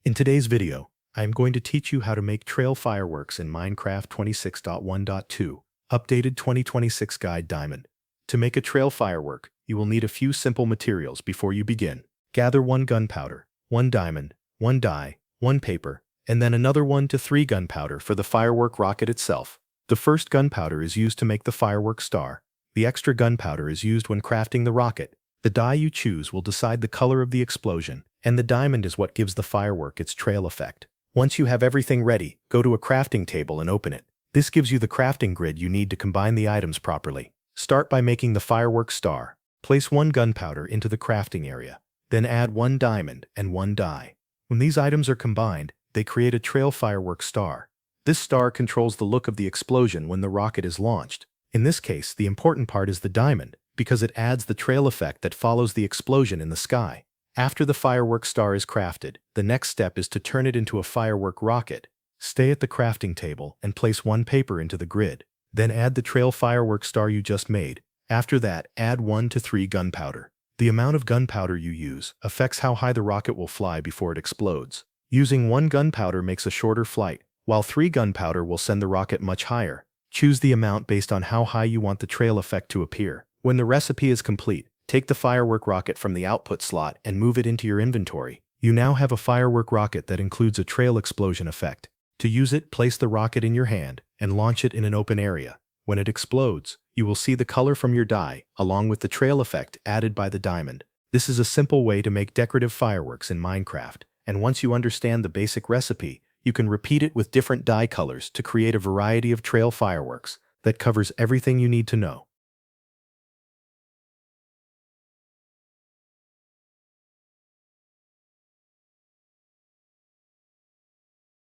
In today's video, I am going to teach you how to make trail fireworks in Minecraft 26.1.2, Updated 2026 Guide Diamond. To make a trail firework, you will need a few simple materials before you begin. Gather 1 gunpowder, 1 diamond, 1 dye, 1 paper, and then another 1 to 3 gunpowder for the firework rocket itself. The first gunpowder is used to make the firework star. The extra gunpowder is used when crafting the rocket. The dye you choose will decide the color of the explosion, and the diamond is what gives the firework its trail effect. Once you have everything ready, go to a crafting table and open it. This gives you the crafting grid you need to combine the items properly. Start by making the firework star. Place 1 gunpowder into the crafting area. Then add 1 diamond and 1 dye. When these items are combined, they create a trail firework star. This star controls the look of the explosion when the rocket is launched. In this case, the important part is the diamond, because it adds the trail effect that follows the explosion in the sky. After the firework star is crafted, the next step is to turn it into a firework rocket. Stay at the crafting table and place 1 paper into the grid. Then add the trail firework star you just made. After that, add 1 to 3 gunpowder. The amount of gunpowder you use affects how high the rocket will fly before it explodes. Using 1 gunpowder makes a shorter flight, while 3 gunpowder will send the rocket much higher. Choose the amount based on how high you want the trail effect to appear. When the recipe is complete, take the firework rocket from the output slot and move it into your inventory. You now have a firework rocket that includes a trail explosion effect. To use it, place the rocket in your hand and launch it in an open area. When it explodes, you will see the color from your dye, along with the trail effect added by the diamond. This is a simple way to make decorative fireworks in Minecraft, and once you understand the basic recipe, you can repeat it with different dye colors to create a variety of trail fireworks that covers everything you need to know.